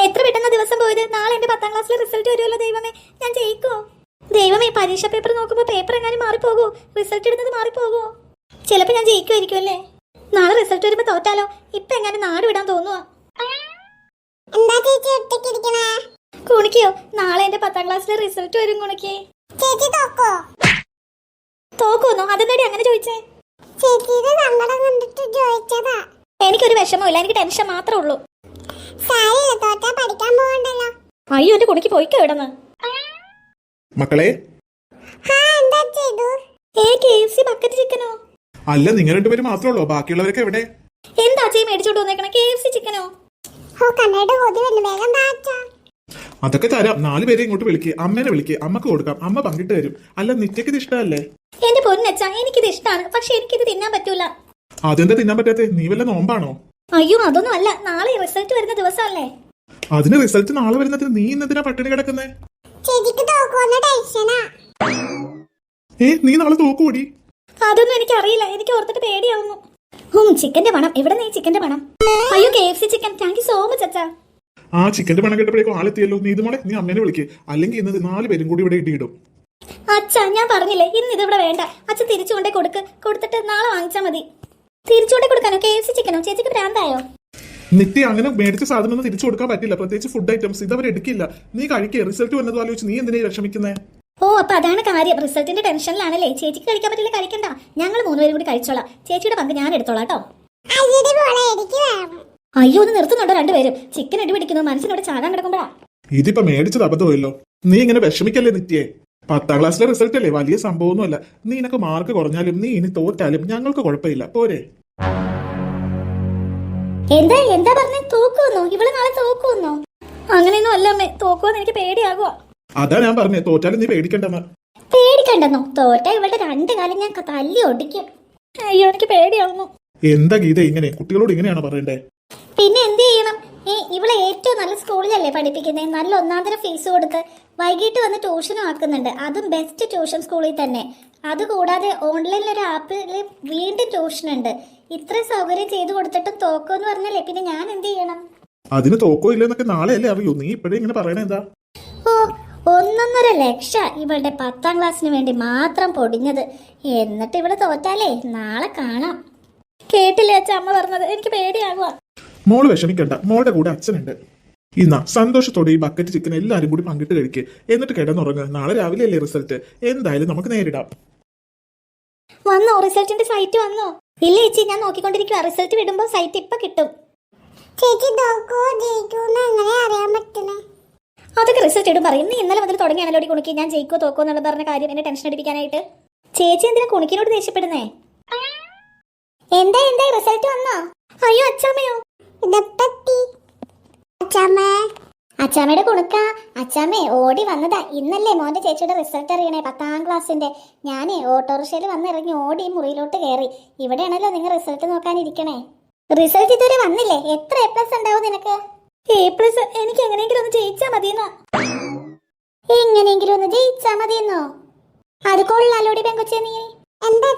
എത്ര പെട്ടെന്ന് ദിവസം പോയത്. നാളെ എന്റെ 10ാം ക്ലാസ്സിലെ റിസൾട്ട് വരുമല്ലോ. ദൈവമേ, ഞാൻ ജയിക്കോ? ദൈവമേ, പരീക്ഷ പേപ്പർ നോക്കുമ്പോ പേപ്പർ എങ്ങാനും മാറിപ്പോകോ? റിസൾട്ട് ഇടുന്നത് മാറിപ്പോകോ? ചിലപ്പോ ഞാൻ ജയിക്കുമായിരിക്കും അല്ലേ? നാളെ റിസൾട്ട് വരുമ്പോ തോറ്റാലോ? ഇപ്പൊ എങ്ങനെ നാട് വിടാൻ തോന്നുവാ. കുണിക്കോ? നാളെ എന്റെ 10ാം ക്ലാസ്സിലെ റിസൾട്ട് വരും. കുണിക്ക് തോക്കോന്നോ? അതെന്താടി അങ്ങനെ ചോദിച്ചേ? എനിക്കൊരു വിഷമമില്ല, എനിക്ക് ടെൻഷൻ മാത്രമേ ഉള്ളൂ. അയ്യോ, എന്റെ കുണിക്ക് പോയിക്കോ ഇവിടെന്ന്. മക്കളെ, KFC ബക്കറ്റ് ചിക്കനോ? അല്ല, നിങ്ങൾ രണ്ടുപേരും മാത്രമേ ഉള്ളൂ. ബാക്കിയുള്ളവരൊക്കെ എവിടെ? എന്താ അച്ഛയെ മേടിച്ചോണ്ട് വന്നേക്കണേ? KFC ചിക്കനോ? അതൊക്കെ തരാം. 4 പേരെ ഇങ്ങോട്ട് വിളിക്ക്. അമ്മേനെ വിളിക്ക്, അമ്മക്ക് കൊടുക്കാം. അമ്മ പങ്കിട്ട് തരും. അല്ല, നിത്യക്ക് ഇത് ഇഷ്ടമല്ലേ? എന്റെ പൊന്നച്ച, എനിക്കിത് ഇഷ്ടമാണ്. പക്ഷെ എനിക്കിത് തിന്നാൻ പറ്റൂല. അതെന്താ തിന്നാൻ പറ്റാത്തെ? നീ വല്ല നോമ്പാണോ? അയ്യോ, അതൊന്നും അല്ല. നാളെ റിസൾട്ട് വരുന്ന ദിവസമല്ലേ? അതിന് റിസൾട്ട് നാളെ വരുന്നതിന് നീ ഇന്നതിനാ പട്ടിണി കിടക്കുന്നേ? നീ നാളെ തോക്കൂടി? അതൊന്നും എനിക്കറിയില്ല. എനിക്ക് ഓർത്തിട്ട് പേടിയാവുന്നു. ചിക്കന്റെ പണം എവിടെ? നീ ചിക്കന്റെ പണം? അയ്യോ, KFC chicken. Thank you so much അച്ഛാ. ആ ചിക്കന്റെ പണം കേട്ടപ്പോഴേക്കും ആളെത്തിയല്ലോ. നീ ഇതുമോളെ, നീ അമ്മേനെ വിളിക്ക്. അല്ലെങ്കിൽ ഇന്നത് 4 പേരും കൂടി ഇവിടെ ഇടിയിടും. അച്ഛാ, ഞാൻ പറഞ്ഞില്ലേ, ഇന്ന് ഇതിവിടെ വേണ്ട. അച്ഛൻ തിരിച്ചുകൊണ്ടേ കൊടുത്തിട്ട് നാളെ വാങ്ങിച്ചാ മതി. തിരിച്ചുകൊണ്ടേ കൊടുക്കാനോ? KFC ചിക്കനോ? ചേച്ചിക്ക് ഭ്രാന്തായോ? നിത്യ, അങ്ങനെ മേടിച്ച സാധനം ഒന്നും തിരിച്ചു കൊടുക്കാൻ പറ്റില്ല. പ്രത്യേകിച്ച് ഫുഡ് ഐറ്റംസ് ഇതവർ എടുക്കില്ല. നീ കഴിക്കേ. റിസൾട്ട് വന്നത് ആലോചിച്ച് നീ എന്തിനാ വിഷമിക്കുന്നേ? ഓ, അപ്പൊ അതാണ് കാര്യം. റിസൾട്ടിന്റെ ടെൻഷനിലാണല്ലേ? ചേച്ചിക്ക് കഴിക്കാൻ പറ്റില്ല, കഴിക്കണ്ട. ഞങ്ങൾ 3 പേരും കൂടി കഴിച്ചോളാം. ചേച്ചിയുടെ പങ്ക് ഞാൻ എടുത്തോളാം കേട്ടോ. അയ്യോ, ഒന്ന് നിർത്തുന്നുണ്ടോ രണ്ടുപേരും? ചിക്കൻ അടി പിടിക്കുന്നു. മനസ്സിനോട് ചാകാൻ കിടക്കുമ്പോഴാ. ഇതിപ്പോ മേടിച്ചത് അബദ്ധമല്ലോ. നീ ഇങ്ങനെ വിഷമിക്കല്ലേ നിത്യേ. 10ാം ക്ലാസ്സിലെ റിസൾട്ട് അല്ലേ, വലിയ സംഭവമൊന്നുമല്ല. നീ നിനക്ക് മാർക്ക് കുറഞ്ഞാലും നീ ഇനി തോറ്റാലും ഞങ്ങൾക്ക് കുഴപ്പമില്ല. പോരെ? എന്താ പറഞ്ഞേ? തോക്കുവന്നോ? ഇവിടെ നാളെ തോക്കുവന്നോ? അങ്ങനെയൊന്നും അല്ല അമ്മേ. തോക്കുവെന്ന് എനിക്ക് പേടിയാകുക. അതാ ഞാൻ പറഞ്ഞേ, തോറ്റാലും നീ പേടിക്കണ്ടെന്ന്. പേടിക്കണ്ടെന്നോ? തോറ്റ ഇവളുടെ 2 കാലം ഞാൻ തല്ലി ഒടിക്കും. അയ്യോ, എനിക്ക് പേടിയാവുന്നു. എന്താ ഗീത ഇങ്ങനെ? കുട്ടികളോട് ഇങ്ങനെയാണോ പറയണ്ടേ? പിന്നെ എന്ത് ചെയ്യണം? ഇവളെ ഏറ്റവും നല്ല സ്കൂളിലല്ലേ പഠിപ്പിക്കുന്നത്. നല്ല 1,000 ഫീസ് കൊടുത്ത് വൈകിട്ട് വന്ന് ട്യൂഷനും ആക്കുന്നുണ്ട്. അതും ബെസ്റ്റ് ട്യൂഷൻ സ്കൂളിൽ തന്നെ. അതുകൂടാതെ ഓൺലൈനിൽ ഒരു ആപ്പിൽ വീണ്ടും ട്യൂഷൻ ഉണ്ട്. ഇത്ര സൗകര്യം ചെയ്തു കൊടുത്തിട്ടും തോക്കോന്ന് പറഞ്ഞല്ലേ, പിന്നെ ഞാൻ എന്ത് ചെയ്യണം? അതിന് തോക്കോ ഇല്ലെന്നൊക്കെ നാളെ അല്ലേ അറിയൂ. നീ ഇപ്പോഴേ ഇങ്ങനെ പറയണ എന്താ? ഓ, 1.5 ലക്ഷം ഇവളുടെ 10ാം ക്ലാസ്സിന് വേണ്ടി മാത്രം പൊടിഞ്ഞത്. എന്നിട്ട് ഇവിടെ തോറ്റാലേ നാളെ കാണാം. കേട്ടില്ലേ അച്ഛൻ അമ്മ പറഞ്ഞത്? എനിക്ക് പേടിയാകുക. മോള് വിഷമിക്കണ്ട. മോളുടെ കൂടെ അച്ഛനുണ്ട്. ഇന്നാ സന്തോഷത്തോടെ ഈ ബക്കറ്റ് ചിക്കൻ എല്ലാരും കൂടി പങ്കിട്ട് കഴിക്കുക. എന്നിട്ട് കിടന്നുറങ്ങുക. നാളെ രാവിലെ അല്ലേ റിസൾട്ട്. എന്തായാലും നമുക്ക് നേരിടാം. വന്നോ? റിസൾട്ടിന്റെ സൈറ്റ് വന്നോ? ഇല്ല ചേച്ചി, ഞാൻ നോക്കിക്കൊണ്ടിരിക്കുക. റിസൾട്ട് വിടുമ്പോ സൈറ്റ് ഇപ്പൊ കിട്ടും. അതൊക്കെ റിസൾട്ട് ഇടും പറയും. നീ ഇന്നലെ മുതൽ തുടങ്ങിയാണല്ലോ കുണിക്ക് ഞാൻ ജയിക്കോ തോക്കോ എന്നുള്ള പറഞ്ഞ കാര്യം എന്നെ ടെൻഷൻ അടിപ്പിക്കാനായിട്ട്. ചേച്ചി എന്തിനാ കുണിക്കിനോട് ദേഷ്യപ്പെടുന്നേ? എന്താ റിസൾട്ട് വന്നോ? അയ്യോ, അച്ചാമ്മയോ? അച്ചാമ്മയുടെ കുണുക്ക. അച്ചാമ്മേ ഓടി വന്നതാ. ഇന്നല്ലേ മോന്റെ ചേച്ചിയുടെ റിസൾട്ട് അറിയണേ, 10ാം ക്ലാസ്സിന്റെ. ഞാനേ ഓട്ടോറിക്ഷയിൽ വന്നിറങ്ങി ഓടി മുറിയിലോട്ട് കയറി. ഇവിടെയാണല്ലോ നിങ്ങൾ റിസൾട്ട് നോക്കാനിരിക്കണേ. റിസൾട്ട് ഇതുവരെ വന്നില്ലേ? എത്ര A+ ഉണ്ടാവും നിനക്ക്? A+ എനിക്ക് എങ്ങനെയെങ്കിലും ഒന്ന് ജയിച്ചാ മതിയെന്നോ? എങ്ങനെയെങ്കിലും ഒന്ന് ജയിച്ചാ മതിയെന്നോ? അത് കൊള്ളാലോടി പെങ്കൊച്ചേ. നീ എന്താ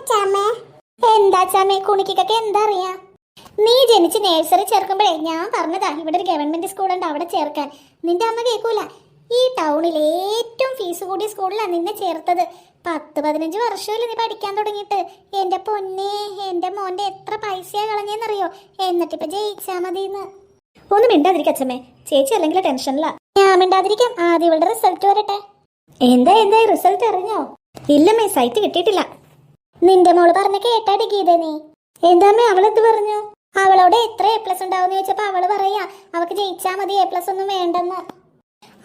അച്ചാമ്മേ? കുണിക്കൊക്കെ എന്താ അറിയാ? നീ ജനിച്ച് നേഴ്സറി ചേർക്കുമ്പോഴേ ഞാൻ പറഞ്ഞതാ ഇവിടെ ഒരു ഗവൺമെന്റ് സ്കൂളുണ്ട്, അവിടെ ചേർക്കാൻ. നിന്റെ അമ്മ കേൾക്കൂല. ഈ ടൗണിൽ ഏറ്റവും ഫീസ് കൂടിയ സ്കൂളിലാണ് നിന്നെ ചേർത്തത്. 10-15 വർഷമല്ലേ നീ പഠിക്കാൻ തുടങ്ങിയിട്ട്. എന്റെ പൊന്നേ, എന്റെ മോന്റെ എത്ര പൈസയാ കളഞ്ഞേന്നറിയോ? എന്നിട്ടിപ്പൊ ജയിച്ചാ മതിന്ന്. ഒന്നും മിണ്ടാതിരിക്ക അച്ഛമ്മേ. ചേച്ചി അല്ലെങ്കിൽ ടെൻഷനില്ല. ഞാൻ മിണ്ടാതിരിക്കാം. ആദ്യം ഇവളുടെ റിസൾട്ട് വരട്ടെ. എന്താ റിസൾട്ട് അറിഞ്ഞോ? ഇല്ലമ്മേ, സൈറ്റ് കിട്ടിയിട്ടില്ല. നിന്റെ മോള് പറഞ്ഞ കേട്ടാടി ഗീത നീ? എന്താമ്മേ അവളെന്ത് പറഞ്ഞു? അവളോട് എത്ര A+ ഉണ്ടാവും ചോദിച്ചപ്പോ അവള് പറയാ അവക്ക് ജയിച്ചാ മതി, A+ ഒന്നും വേണ്ടെന്ന്.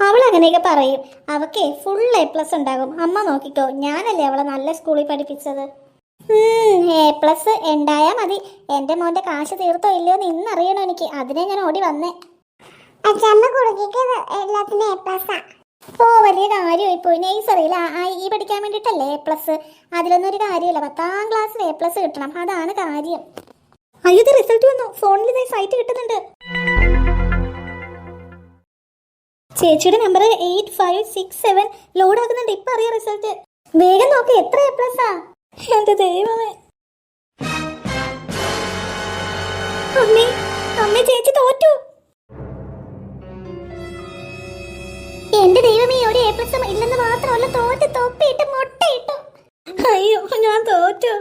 അവൾ അങ്ങനെയൊക്കെ പറയും. അവക്കേ ഫുൾ A+ ഉണ്ടാകും. അമ്മ നോക്കിക്കോ, ഞാനല്ലേ അവളെ നല്ല സ്കൂളിൽ പഠിപ്പിച്ചത്. A+ ഉണ്ടായാ മതി. എന്റെ മോന്റെ കാശ് തീർത്തോ ഇല്ലയോ എന്ന് ഇന്നറിയണോ എനിക്ക്. അതിനെ ഞാൻ ഓടി വന്നേ. ഓ, വലിയ കാര്യമായി പോയി. നഴ്സറിയില്ല ഈ പഠിക്കാൻ വേണ്ടിട്ടല്ലേ A+. അതിലൊന്നും ഒരു കാര്യമില്ല. 10ാം ക്ലാസ്സിൽ A+ കിട്ടണം, അതാണ് കാര്യം. അയ്യോ, റിസൾട്ട് വന്നു. ഫോണിൽ സൈറ്റ് കിട്ടുന്നുണ്ട്. ചേച്ചിയുടെ നമ്പർ 8567 ലോഡ് ആകുന്നുണ്ട്. ഇപ്പൊ അറിയാം റിസൾട്ട്. വേഗം നോക്ക്, എത്ര A+? എന്റെ ദൈവമേ. അമ്മേ ചേച്ചി തോറ്റു. A+ ഇല്ലെന്ന് മാത്രമല്ല തോറ്റ് തൊപ്പിയിട്ട് മുട്ടയിട്ടു. അയ്യോ ഞാൻ തോറ്റു.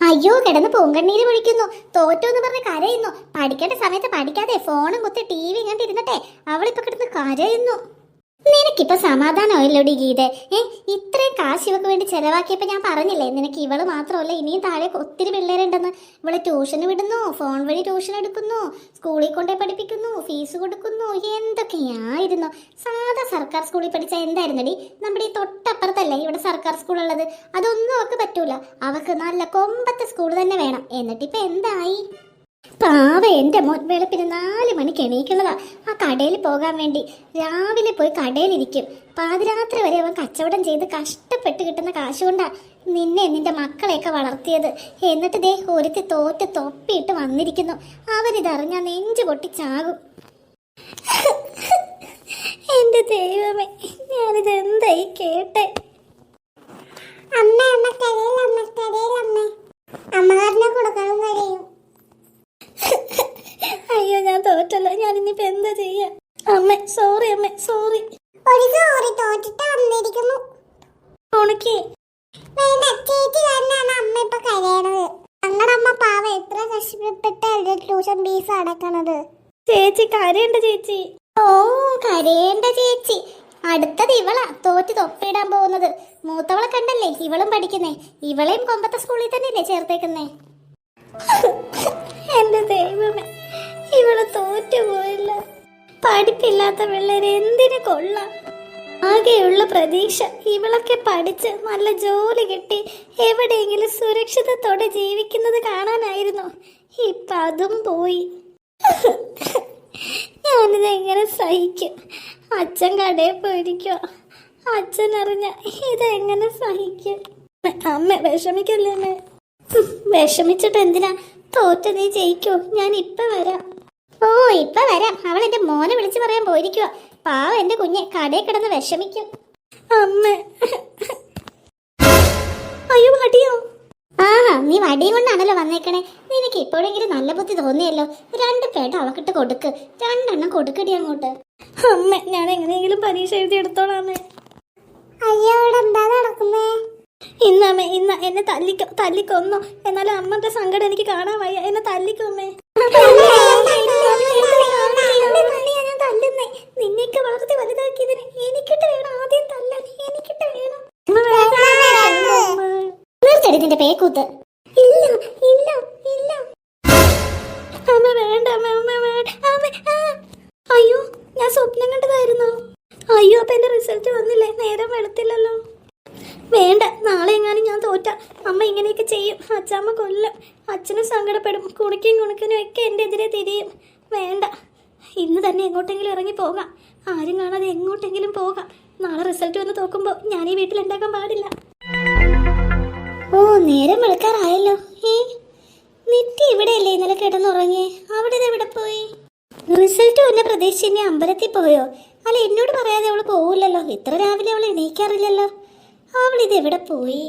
അയ്യോ കിടന്ന് പൂങ്കണ്ണീര് പൊഴിക്കുന്നു. തോറ്റു എന്ന് പറഞ്ഞ് കരയുന്നു. പഠിക്കേണ്ട സമയത്ത് പഠിക്കാതെ ഫോണും കുത്തി TV കണ്ടിരുന്നിട്ടെ അവളിപ്പോ കിടന്ന് കരയുന്നു. നിനക്കിപ്പോ സമാധാനമായില്ലോടി ഗീതെ. ഇത്രയും കാശ് ഇവക്ക് വേണ്ടി ചെലവാക്കിയപ്പോ ഞാൻ പറഞ്ഞില്ലേ നിനക്ക് ഇവള് മാത്രമല്ല ഇനിയും താഴെ ഒത്തിരി പിള്ളേരുണ്ടെന്ന്. ഇവളെ ട്യൂഷന് വിടുന്നു, ഫോൺ വഴി ട്യൂഷൻ എടുക്കുന്നു, സ്കൂളിൽ കൊണ്ടേ പഠിപ്പിക്കുന്നു, ഫീസ് കൊടുക്കുന്നു, എന്തൊക്കെയായിരുന്നു. സാധാ സർക്കാർ സ്കൂളിൽ പഠിച്ച എന്തായിരുന്നടി? നമ്മുടെ ഈ തൊട്ടപ്പുറത്തല്ലേ ഇവിടെ സർക്കാർ സ്കൂളുള്ളത്. അതൊന്നും അവക്ക് പറ്റൂല. അവക്ക് നല്ല കൊമ്പത്തെ സ്കൂൾ തന്നെ വേണം. എന്നിട്ടിപ്പോ എന്തായി? പാവ എൻ്റെ മോൻ വെളുപ്പിന് 4 മണിക്ക് എണീക്കുന്നതാ ആ കടയിൽ പോകാൻ വേണ്ടി. രാവിലെ പോയി കടയിലിരിക്കും. പാതിരാത്രി വരെ അവൻ കച്ചവടം ചെയ്ത് കഷ്ടപ്പെട്ട് കിട്ടുന്ന കാശ് കൊണ്ടാ നിന്നെ നിന്റെ മക്കളെയൊക്കെ വളർത്തിയത്. എന്നിട്ട് ദേ ഒരുത്തി തോറ്റ് തൊപ്പിയിട്ട് വന്നിരിക്കുന്നു. അവരിതറിഞ്ഞാ നെഞ്ചു പൊട്ടിച്ചാകും. എന്റെ ദൈവമേ, ഞാനിത് എന്തായി കേട്ടെ? അമ്മ കൊടുക്കണം കഴിയും. അയ്യോ ഞാൻ തോറ്റല്ലോ. ഞാൻ ഇനിയിപ്പോ എന്താ ചെയ്യാ? അമ്മ സോറി, അമ്മ സോറി. ഒരു സോറി തോറ്റിട്ട് വന്നിരിക്കുന്നു. ഉണക്കി വേണ്ട ചേച്ചി തന്നെയാണ് അമ്മ ഇപ്പൊ കരയണത്. ഞങ്ങളുടെ അമ്മ പാവ എത്ര കഷ്ടപ്പെട്ട് ട്യൂഷൻ ഫീസ് അടക്കണത്. ചേച്ചി കരയണ്ട ചേച്ചി. ഓ കരയേണ്ട ചേച്ചി. അടുത്തത് ഇവളാ തോറ്റ് തൊപ്പിയിടാൻ പോകുന്നത്. മൂത്തവളെ കണ്ടല്ലേ ഇവളും പഠിക്കുന്നേ. ഇവളെയും കൊമ്പത്തെ സ്കൂളിൽ തന്നെയല്ലേ ചേർത്തേക്കുന്നേ. എന്റെ ദൈവമേ, ഇവള് തോറ്റുപോയില്ല. പഠിപ്പില്ലാത്ത പിള്ളേരെ എന്തിനു കൊള്ളാം. ആകെയുള്ള പ്രതീക്ഷ ഇവളൊക്കെ പഠിച്ച് നല്ല ജോലി കിട്ടി എവിടെയെങ്കിലും സുരക്ഷിതത്തോടെ ജീവിക്കുന്നത് കാണാനായിരുന്നു. ഇപ്പൊ അതും പോയി. ഞാനിത് എങ്ങനെ സഹിക്കും? അച്ഛൻ കടയിൽ പോയിരിക്കോ? അച്ഛൻ അറിഞ്ഞ ഇതെങ്ങനെ സഹിക്കും? അമ്മ വിഷമിക്കല്ലേ അമ്മ. വിഷമിച്ചിട്ട് എന്തിനാ? തോറ്റ നീ ജയിക്കോ? ഞാൻ ഇപ്പൊ വരാം. ഓ ഇപ്പൊ വരാം. അവൾ എന്റെ മോനെ വിളിച്ചു പറയാൻ പോയിരിക്കുക. പാവം എന്റെ കുഞ്ഞെ കടയിൽ കിടന്ന് വിഷമിക്കും. അമ്മ അയ്യോ വടിയോ? നീ വടിയും കൊണ്ടാണല്ലോ വന്നേക്കണേ. നിനക്ക് ഇപ്പോഴെങ്കിലും നല്ല ബുദ്ധി തോന്നിയല്ലോ. 2 പേട്ട അവക്കിട്ട് കൊടുക്ക്. 2 കൊടുക്കടി അങ്ങോട്ട്. അമ്മ ഞാൻ എങ്ങനെയെങ്കിലും പരീക്ഷ എഴുതി എടുത്തോളാമേ. അയ്യോ ഇവിടെ എന്താ നടക്കുന്നേ? ഇന്നമ്മേ ഇന്ന എന്നെ തല്ലിക്കൊന്നു. എന്നാലും അമ്മന്റെ സങ്കടം എനിക്ക് കാണാൻ വയ്യ. എന്നെ തല്ലിക്കൊന്നേ. ഞാൻ തല്ലുന്നേ. നിന്നെയൊക്കെ വളർത്തി വലുതാക്കിയതിന് എനിക്കിട്ട് വേണം ആദ്യം തല്ലാൻ. എനിക്കിട്ട് വേണം. നിർത്തടി നിന്റെ പേക്കൂത്ത്. ഇല്ല ഇല്ല ഇല്ല അമ്മ വേണ്ട. അമ്മ വേണ്ട. അയ്യോ ഞാൻ സ്വപ്നം കണ്ടതായിരുന്നു. അയ്യോ അപ്പൊ എന്റെ റിസൾട്ട് വന്നില്ലേ? നേരം വെളുത്തില്ലല്ലോ. വേണ്ട, നാളെ എങ്ങാനും ഞാൻ തോറ്റ അമ്മ ഇങ്ങനെയൊക്കെ ചെയ്യും. അച്ഛമ്മ കൊല്ലും. അച്ഛനും സങ്കടപ്പെടും. കുണിക്കും ഒക്കെ എൻ്റെ എതിരെ തിരിയും. വേണ്ട, ഇന്ന് തന്നെ എങ്ങോട്ടെങ്കിലും ഇറങ്ങി പോകാം. ആരും കാണാതെ എങ്ങോട്ടെങ്കിലും പോകാം. നാളെ റിസൾട്ട് വന്ന് തോക്കുമ്പോൾ ഞാൻ ഈ വീട്ടിലുണ്ടാക്കാൻ പാടില്ല. ഓ നേരം വെളുക്കാറായല്ലോ. നിത്യ ഇവിടെയല്ലേ ഇന്നലെ കിടന്നുറങ്ങിയേ? അവിടെ എവിടെ പോയി? റിസൾട്ട് വന്ന പ്രതീക്ഷിച്ച് ഇനി അമ്പലത്തിൽ പോയോ? അല്ല എന്നോട് പറയാതെ അവള് പോവില്ലല്ലോ. ഇത്ര രാവിലെ അവൾ എണീക്കാറില്ലല്ലോ. അവളിത് എവിടെ പോയി?